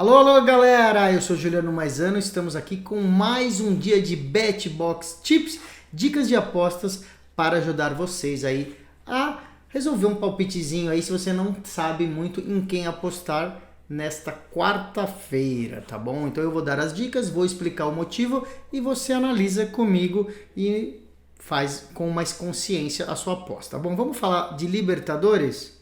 Alô, alô, galera! Eu sou Juliano Maisano, estamos aqui com mais um dia de BetBox Tips, dicas de apostas para ajudar vocês aí a resolver um palpitezinho aí se você não sabe muito em quem apostar nesta quarta-feira, tá bom? Então eu vou dar as dicas, vou explicar o motivo e você analisa comigo e faz com mais consciência a sua aposta, tá bom? Vamos falar de Libertadores?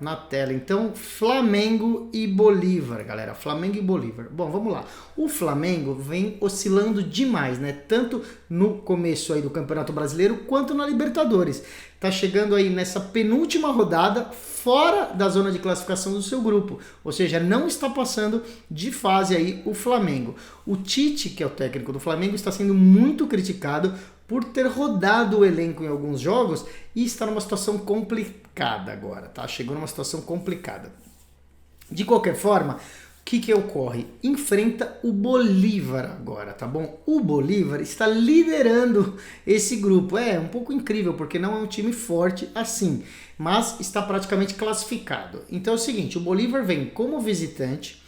Na tela, então, Flamengo e Bolívar, galera, Flamengo e Bolívar. Bom, vamos lá. O Flamengo vem oscilando demais, né? Tanto no começo aí do Campeonato Brasileiro, quanto na Libertadores. Tá chegando aí nessa penúltima rodada, fora da zona de classificação do seu grupo. Ou seja, não está passando de fase aí o Flamengo. O Tite, que é o técnico do Flamengo, está sendo muito criticado por ter rodado o elenco em alguns jogos e está numa situação complicada agora, tá? Chegou numa situação complicada. De qualquer forma, o que ocorre? Enfrenta o Bolívar agora, tá bom? O Bolívar está liderando esse grupo. É um pouco incrível, porque não é um time forte assim, mas está praticamente classificado. Então é o seguinte, o Bolívar vem como visitante,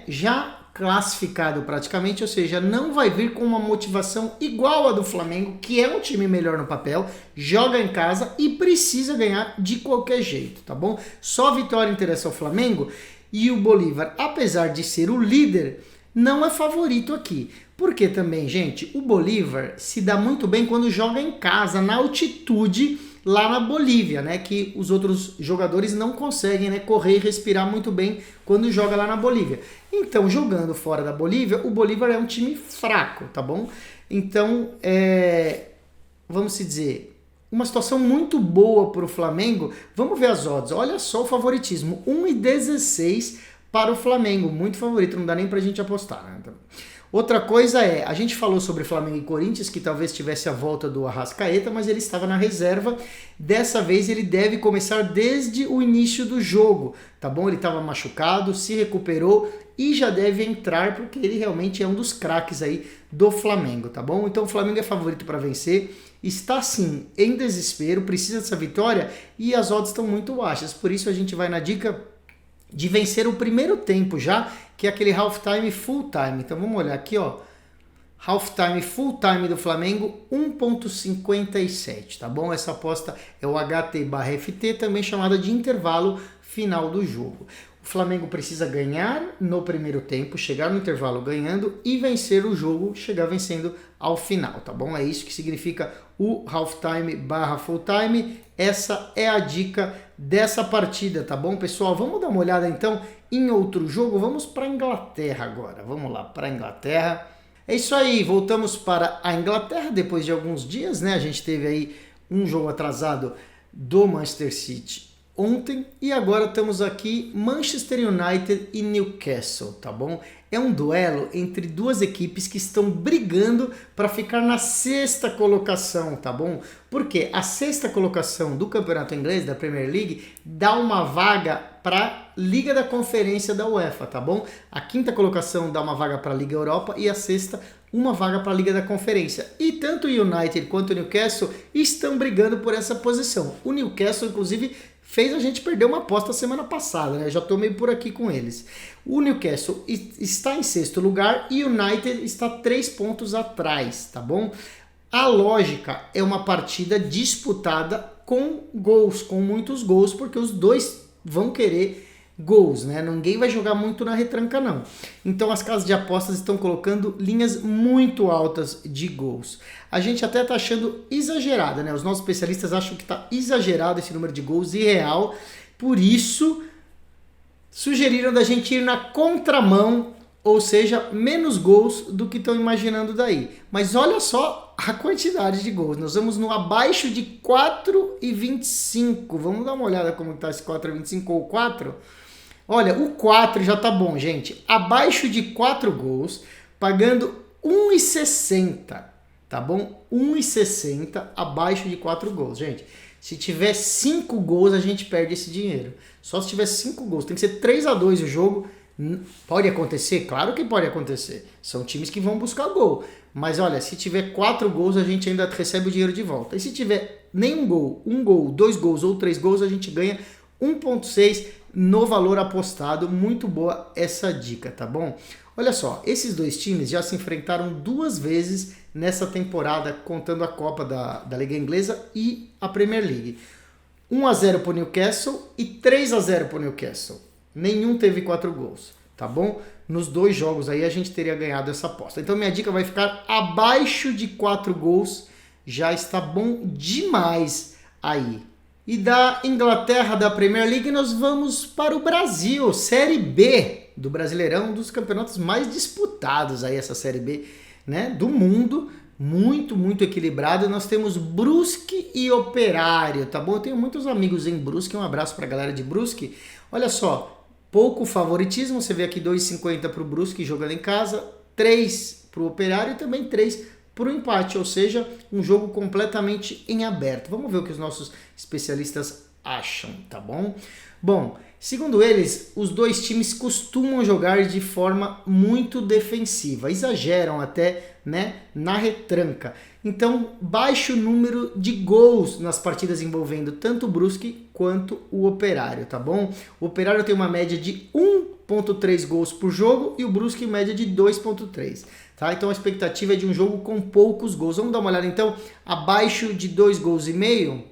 já classificado praticamente, ou seja, não vai vir com uma motivação igual a do Flamengo, que é um time melhor no papel, joga em casa e precisa ganhar de qualquer jeito, tá bom? Só a vitória interessa ao Flamengo e o Bolívar, apesar de ser o líder, não é favorito aqui. Porque também, gente, o Bolívar se dá muito bem quando joga em casa, na altitude, lá na Bolívia, né, que os outros jogadores não conseguem, né, correr e respirar muito bem quando joga lá na Bolívia. Então, jogando fora da Bolívia, o Bolívar é um time fraco, tá bom? Então, vamos se dizer, uma situação muito boa para o Flamengo. Vamos ver as odds. Olha só o favoritismo, 1,16 para o Flamengo, muito favorito, não dá nem pra gente apostar, né? Então, outra coisa a gente falou sobre Flamengo e Corinthians, que talvez tivesse a volta do Arrascaeta, mas ele estava na reserva. Dessa vez ele deve começar desde o início do jogo, tá bom? Ele estava machucado, se recuperou e já deve entrar, porque ele realmente é um dos craques aí do Flamengo, tá bom? Então o Flamengo é favorito para vencer, está sim em desespero, precisa dessa vitória e as odds estão muito baixas, por isso a gente vai na dica de vencer o primeiro tempo já, que é aquele halftime full time. Então vamos olhar aqui, ó. Halftime full time do Flamengo, 1,57, tá bom? Essa aposta é o HT/FT, também chamada de intervalo final do jogo. O Flamengo precisa ganhar no primeiro tempo, chegar no intervalo ganhando e vencer o jogo, chegar vencendo ao final, tá bom? É isso que significa o halftime/full time. Essa é a dica dessa partida, tá bom, pessoal? Vamos dar uma olhada então em outro jogo. Vamos para a Inglaterra agora. Vamos lá para a Inglaterra. É isso aí, voltamos para a Inglaterra depois de alguns dias, né? A gente teve aí um jogo atrasado do Manchester City ontem e agora estamos aqui Manchester United e Newcastle, tá bom? É um duelo entre duas equipes que estão brigando para ficar na sexta colocação, tá bom? Porque a sexta colocação do campeonato inglês, da Premier League, dá uma vaga para Liga da Conferência da UEFA, tá bom? A quinta colocação dá uma vaga para a Liga Europa e a sexta uma vaga para a Liga da Conferência. E tanto o United quanto o Newcastle estão brigando por essa posição. O Newcastle, inclusive, fez a gente perder uma aposta semana passada, né? Já tô meio por aqui com eles. O Newcastle está em sexto lugar e o United está 3 pontos atrás, tá bom? A lógica é uma partida disputada com gols, com muitos gols, porque os dois vão querer gols, né? Ninguém vai jogar muito na retranca, não. Então as casas de apostas estão colocando linhas muito altas de gols. A gente até tá achando exagerada, né? Os nossos especialistas acham que tá exagerado esse número de gols, irreal. Por isso, sugeriram da gente ir na contramão, ou seja, menos gols do que estão imaginando daí. Mas olha só a quantidade de gols. Nós vamos no abaixo de 4,25. Vamos dar uma olhada como está esse 4,25 ou 4. Olha, o 4 já tá bom, gente. Abaixo de 4 gols, pagando 1,60, tá bom? 1,60 abaixo de 4 gols, gente. Se tiver 5 gols, a gente perde esse dinheiro. Só se tiver 5 gols. Tem que ser 3-2 o jogo. Pode acontecer? Claro que pode acontecer. São times que vão buscar gol. Mas olha, se tiver 4 gols, a gente ainda recebe o dinheiro de volta. E se tiver nenhum gol, 1 gol, 2 gols ou 3 gols, a gente ganha 1,6 no valor apostado. Muito boa essa dica, tá bom? Olha só, esses dois times já se enfrentaram 2 vezes nessa temporada, contando a Copa da Liga Inglesa e a Premier League. 1-0 para o Newcastle e 3-0 para o Newcastle. Nenhum teve 4 gols, tá bom? Nos 2 jogos aí a gente teria ganhado essa aposta. Então minha dica vai ficar abaixo de 4 gols. Já está bom demais aí. E da Inglaterra, da Premier League, nós vamos para o Brasil. Série B do Brasileirão, um dos campeonatos mais disputados aí, essa Série B, né, do mundo. Muito, muito equilibrado. Nós temos Brusque e Operário, tá bom? Eu tenho muitos amigos em Brusque, um abraço para a galera de Brusque. Olha só, pouco favoritismo, você vê aqui 2,50 para o Brusque jogando em casa, 3 para o Operário e também 3 para o empate, ou seja, um jogo completamente em aberto. Vamos ver o que os nossos especialistas acham, tá bom? Bom, segundo eles, os dois times costumam jogar de forma muito defensiva, exageram até, né, na retranca. Então, baixo número de gols nas partidas envolvendo tanto o Brusque quanto o Operário, tá bom? O Operário tem uma média de 1,3 gols por jogo e o Brusque média de 2,3. Tá? Então a expectativa é de um jogo com poucos gols. Vamos dar uma olhada então, abaixo de 2 gols e meio.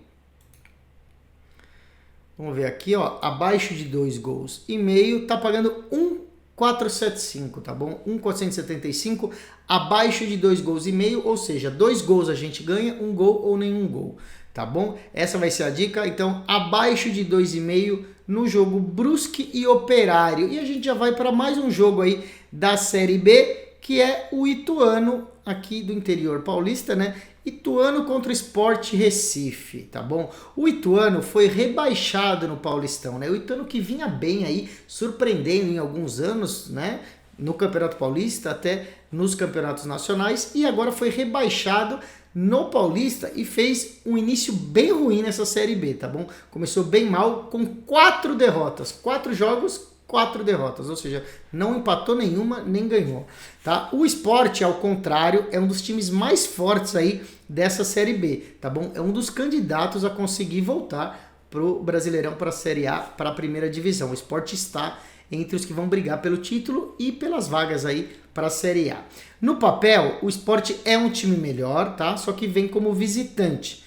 Vamos ver aqui, ó, abaixo de 2 gols e meio, tá pagando 1,475, tá bom? 1,475, abaixo de 2 gols e meio, ou seja, 2 gols a gente ganha, 1 gol ou nenhum gol, tá bom? Essa vai ser a dica, então abaixo de 2,5 no jogo Brusque e Operário. E a gente já vai para mais um jogo aí da Série B, que é o Ituano, aqui do interior paulista, né? Ituano contra o Sport Recife, tá bom? O Ituano foi rebaixado no Paulistão, né? O Ituano que vinha bem aí, surpreendendo em alguns anos, né? No Campeonato Paulista, até nos campeonatos nacionais, e agora foi rebaixado no Paulista e fez um início bem ruim nessa Série B, tá bom? Começou bem mal, com 4 derrotas, 4 jogos, 4 derrotas, ou seja, não empatou nenhuma, nem ganhou, tá? O Sport, ao contrário, é um dos times mais fortes aí dessa Série B, tá bom? É um dos candidatos a conseguir voltar pro Brasileirão, para a Série A, para a primeira divisão. O Sport está entre os que vão brigar pelo título e pelas vagas aí para a Série A. No papel, o Sport é um time melhor, tá? Só que vem como visitante.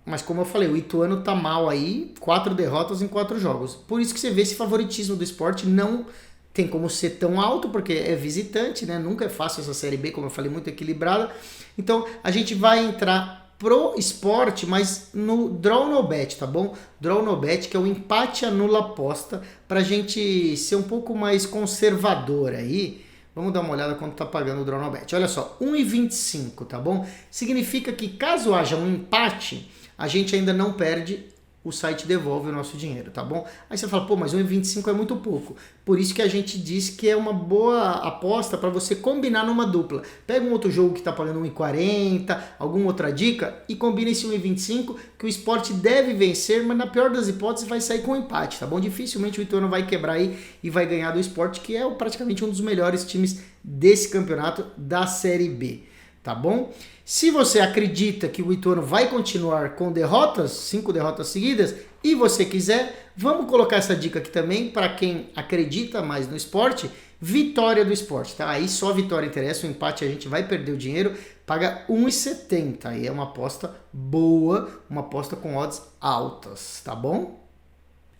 Mas como eu falei, o Ituano tá mal aí, 4 derrotas em 4 jogos. Por isso que você vê esse favoritismo do Sport, não tem como ser tão alto, porque é visitante, né? Nunca é fácil essa Série B, como eu falei, muito equilibrada. Então a gente vai entrar pro Sport, mas no Draw No Bet, tá bom? Draw No Bet, que é o empate anula aposta, pra gente ser um pouco mais conservador aí. Vamos dar uma olhada quanto tá pagando o Draw No Bet. Olha só, 1,25, tá bom? Significa que caso haja um empate, a gente ainda não perde, o site devolve o nosso dinheiro, tá bom? Aí você fala, pô, mas 1,25 é muito pouco. Por isso que a gente diz que é uma boa aposta para você combinar numa dupla. Pega um outro jogo que tá pagando 1,40, alguma outra dica, e combina esse 1,25, que o Sport deve vencer, mas na pior das hipóteses vai sair com um empate, tá bom? Dificilmente o Ituano vai quebrar aí e vai ganhar do Sport, que é praticamente um dos melhores times desse campeonato da Série B, tá bom? Se você acredita que o Ituano vai continuar com derrotas, 5 derrotas seguidas, e você quiser, vamos colocar essa dica aqui também para quem acredita mais no esporte, vitória do Sport, tá? Aí só a vitória interessa, o empate a gente vai perder o dinheiro, paga 1,70, aí é uma aposta boa, uma aposta com odds altas, tá bom?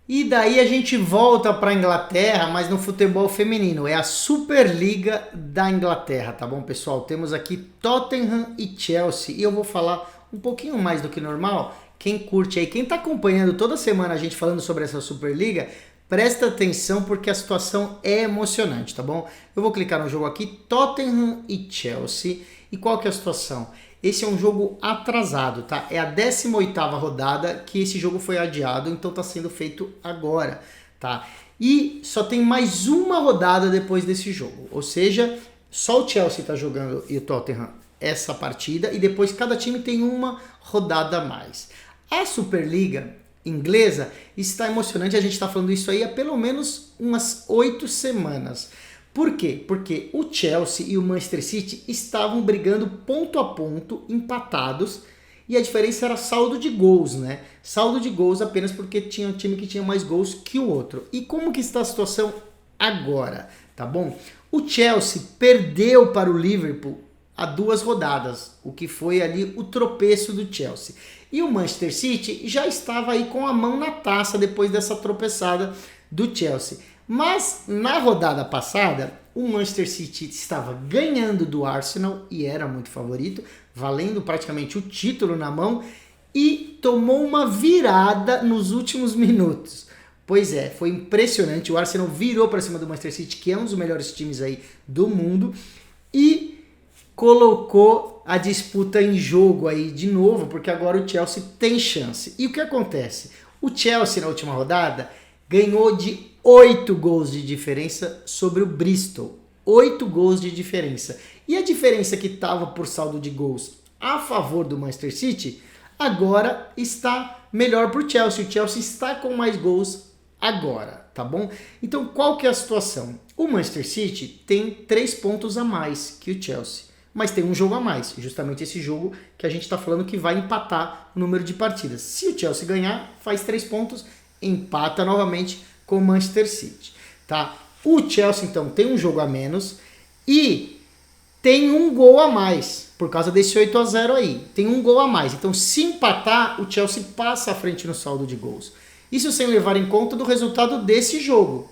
E daí a gente volta para a Inglaterra, mas no futebol feminino. É a Superliga da Inglaterra, tá bom, pessoal? Temos aqui Tottenham e Chelsea. E eu vou falar um pouquinho mais do que normal. Quem curte aí, quem está acompanhando toda semana a gente falando sobre essa Superliga, presta atenção porque a situação é emocionante, tá bom? Eu vou clicar no jogo aqui, Tottenham e Chelsea. E qual que é a situação? Esse é um jogo atrasado, tá? É a 18ª rodada que esse jogo foi adiado, então tá sendo feito agora, tá? E só tem mais uma rodada depois desse jogo, ou seja, só o Chelsea tá jogando e o Tottenham essa partida, e depois cada time tem uma rodada a mais. A Superliga inglesa está emocionante, a gente está falando isso aí há pelo menos umas 8 semanas. Por quê? Porque o Chelsea e o Manchester City estavam brigando ponto a ponto, empatados, e a diferença era saldo de gols, né? Saldo de gols apenas porque tinha um time que tinha mais gols que o outro. E como que está a situação agora, tá bom? O Chelsea perdeu para o Liverpool há 2 rodadas, o que foi ali o tropeço do Chelsea. E o Manchester City já estava aí com a mão na taça depois dessa tropeçada do Chelsea. Mas na rodada passada, o Manchester City estava ganhando do Arsenal e era muito favorito, valendo praticamente o título na mão, e tomou uma virada nos últimos minutos. Pois é, foi impressionante. O Arsenal virou para cima do Manchester City, que é um dos melhores times aí do mundo, e colocou a disputa em jogo aí de novo, porque agora o Chelsea tem chance. E o que acontece? O Chelsea na última rodada ganhou de 8 gols de diferença sobre o Bristol. 8 gols de diferença. E a diferença que estava por saldo de gols a favor do Manchester City, agora está melhor para o Chelsea. O Chelsea está com mais gols agora, tá bom? Então qual que é a situação? O Manchester City tem 3 pontos a mais que o Chelsea, mas tem um jogo a mais, justamente esse jogo que a gente está falando que vai empatar o número de partidas. Se o Chelsea ganhar, faz 3 pontos, empata novamente com o Manchester City, tá? O Chelsea então tem um jogo a menos e tem um gol a mais, por causa desse 8-0 aí, tem um gol a mais. Então se empatar, o Chelsea passa à frente no saldo de gols. Isso sem levar em conta do resultado desse jogo,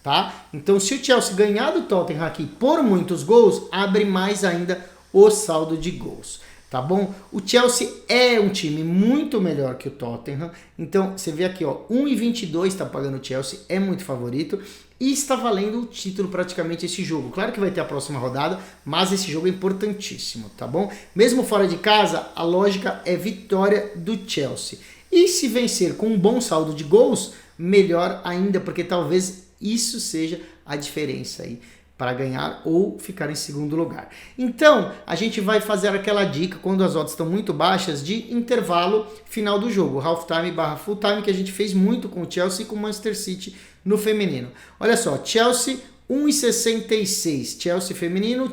tá? Então se o Chelsea ganhar do Tottenham aqui por muitos gols, abre mais ainda o saldo de gols, tá bom? O Chelsea é um time muito melhor que o Tottenham, então você vê aqui, ó, 1,22 está pagando o Chelsea, é muito favorito e está valendo o título praticamente esse jogo. Claro que vai ter a próxima rodada, mas esse jogo é importantíssimo, tá bom? Mesmo fora de casa, a lógica é vitória do Chelsea. E se vencer com um bom saldo de gols, melhor ainda, porque talvez isso seja a diferença aí para ganhar ou ficar em segundo lugar. Então, a gente vai fazer aquela dica quando as odds estão muito baixas de intervalo final do jogo, half time / full time, que a gente fez muito com o Chelsea e com o Manchester City no feminino. Olha só, Chelsea 1,66,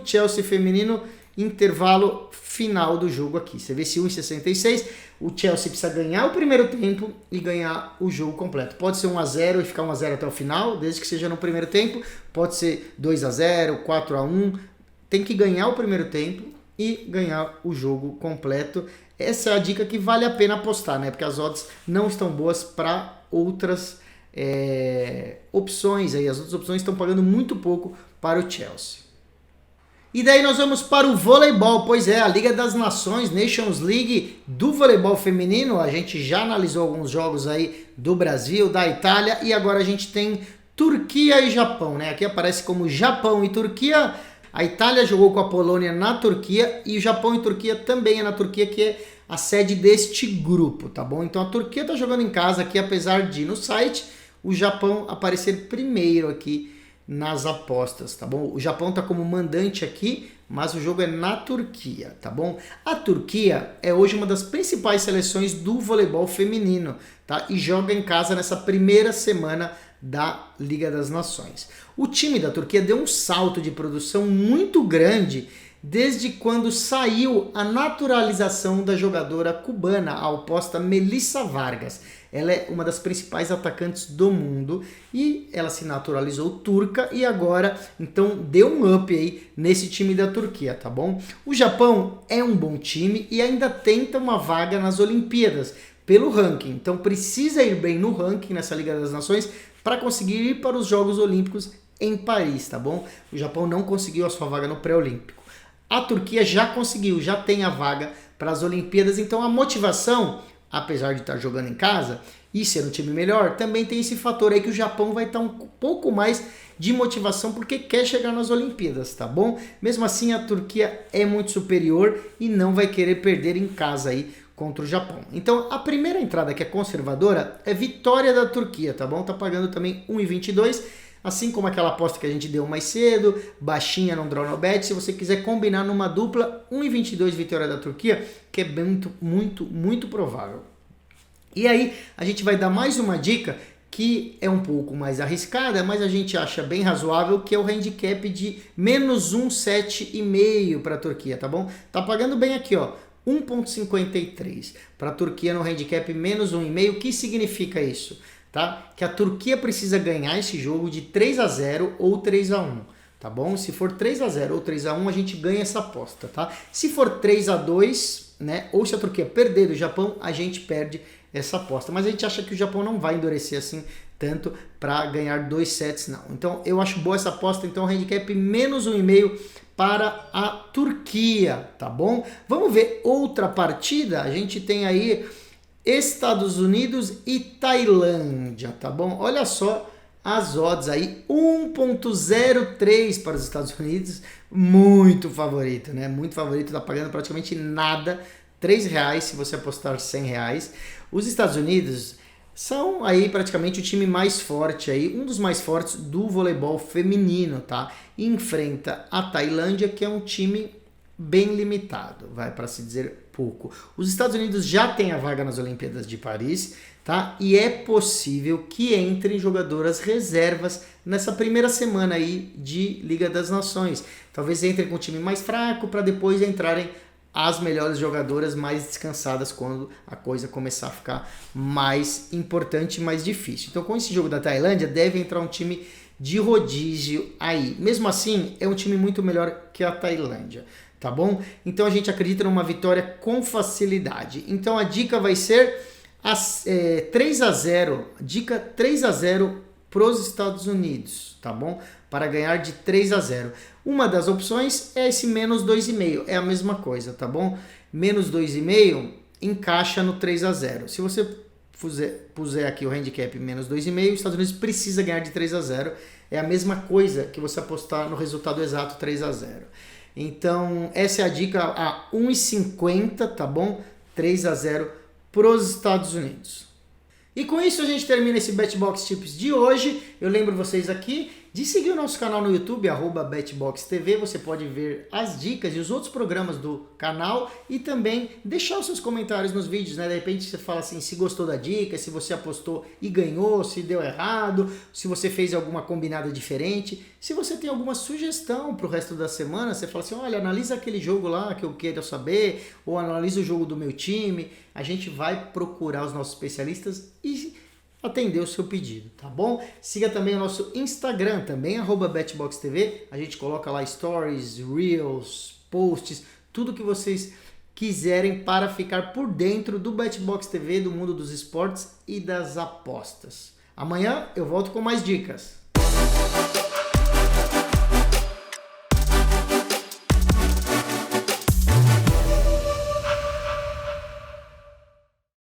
Chelsea feminino, intervalo final do jogo aqui. Você vê esse 1,66, o Chelsea precisa ganhar o primeiro tempo e ganhar o jogo completo. Pode ser 1-0 e ficar 1-0 até o final, desde que seja no primeiro tempo. Pode ser 2-0, 4-1. Tem que ganhar o primeiro tempo e ganhar o jogo completo. Essa é a dica que vale a pena apostar, né? Porque as odds não estão boas para outras opções aí. As outras opções estão pagando muito pouco para o Chelsea. E daí nós vamos para o voleibol, pois é, a Liga das Nações, Nations League do voleibol feminino. A gente já analisou alguns jogos aí do Brasil, da Itália, e agora a gente tem Turquia e Japão, né? Aqui aparece como Japão e Turquia. A Itália jogou com a Polônia na Turquia e o Japão e Turquia também é na Turquia, que é a sede deste grupo, tá bom? Então a Turquia tá jogando em casa aqui, apesar de no site o Japão aparecer primeiro aqui nas apostas, tá bom? O Japão tá como mandante aqui, mas o jogo é na Turquia, tá bom? A Turquia é hoje uma das principais seleções do voleibol feminino, tá? E joga em casa nessa primeira semana da Liga das Nações. O time da Turquia deu um salto de produção muito grande desde quando saiu a naturalização da jogadora cubana, a oposta Melissa Vargas. Ela é uma das principais atacantes do mundo e ela se naturalizou turca e agora, então, deu um up aí nesse time da Turquia, tá bom? O Japão é um bom time e ainda tenta uma vaga nas Olimpíadas pelo ranking, então precisa ir bem no ranking nessa Liga das Nações para conseguir ir para os Jogos Olímpicos em Paris, tá bom? O Japão não conseguiu a sua vaga no pré-olímpico. A Turquia já conseguiu, já tem a vaga para as Olimpíadas, então a motivação, apesar de estar jogando em casa e ser um time melhor, também tem esse fator aí que o Japão vai estar um pouco mais de motivação porque quer chegar nas Olimpíadas, tá bom? Mesmo assim, a Turquia é muito superior e não vai querer perder em casa aí contra o Japão. Então, a primeira entrada que é conservadora é vitória da Turquia, tá bom? Tá pagando também 1,22, assim como aquela aposta que a gente deu mais cedo, baixinha no draw no bet. Se você quiser combinar numa dupla, 1,22 vitória da Turquia, que é muito provável. E aí, a gente vai dar mais uma dica que é um pouco mais arriscada, mas a gente acha bem razoável, que é o handicap de -1,7,5 para a Turquia, tá bom? Tá pagando bem aqui, ó, 1,53. Para a Turquia no handicap menos 1,5. O que significa isso? Tá? Que a Turquia precisa ganhar esse jogo de 3-0 ou 3-1. Tá bom? Se for 3-0 ou 3-1, a gente ganha essa aposta, tá? Se for 3-2, né? Ou se a Turquia perder do Japão, a gente perde essa aposta. Mas a gente acha que o Japão não vai endurecer assim tanto para ganhar 2 sets, não. Então eu acho boa essa aposta. Então handicap menos 1,5 para a Turquia, tá bom? Vamos ver outra partida. A gente tem aí Estados Unidos e Tailândia, tá bom? Olha só as odds aí, 1,03 para os Estados Unidos, muito favorito, né? Muito favorito, tá pagando praticamente nada, R$3 se você apostar R$100. Os Estados Unidos são aí praticamente o time mais forte aí, um dos mais fortes do voleibol feminino, tá? E enfrenta a Tailândia, que é um time bem limitado, vai para se dizer pouco. Os Estados Unidos já têm a vaga nas Olimpíadas de Paris, tá? E é possível que entrem jogadoras reservas nessa primeira semana aí de Liga das Nações. Talvez entrem com o time mais fraco para depois entrarem as melhores jogadoras mais descansadas quando a coisa começar a ficar mais importante e mais difícil. Então, com esse jogo da Tailândia, deve entrar um time de rodízio aí. Mesmo assim, é um time muito melhor que a Tailândia, tá bom? Então, a gente acredita numa vitória com facilidade. Então, a dica vai ser 3-0, dica 3-0 para os Estados Unidos, tá bom? Para ganhar de 3-0. Uma das opções é esse menos 2,5, é a mesma coisa, tá bom? Menos 2,5 encaixa no 3-0. Se você puser aqui o handicap menos 2,5, os Estados Unidos precisa ganhar de 3-0. É a mesma coisa que você apostar no resultado exato 3-0. Então, essa é a dica a 1,50, tá bom? 3-0 para os Estados Unidos. E com isso a gente termina esse BetBox Tips de hoje. Eu lembro vocês aqui de seguir o nosso canal no YouTube, @BetBoxTV. Você pode ver as dicas e os outros programas do canal e também deixar os seus comentários nos vídeos, né? De repente você fala assim, se gostou da dica, se você apostou e ganhou, se deu errado, se você fez alguma combinada diferente. Se você tem alguma sugestão para o resto da semana, você fala assim, olha, analisa aquele jogo lá que eu quero saber, ou analisa o jogo do meu time. A gente vai procurar os nossos especialistas e atender o seu pedido, tá bom? Siga também o nosso Instagram, também @BetBoxTV. A gente coloca lá stories, reels, posts, tudo que vocês quiserem para ficar por dentro do BetBox TV, do mundo dos esportes e das apostas. Amanhã eu volto com mais dicas.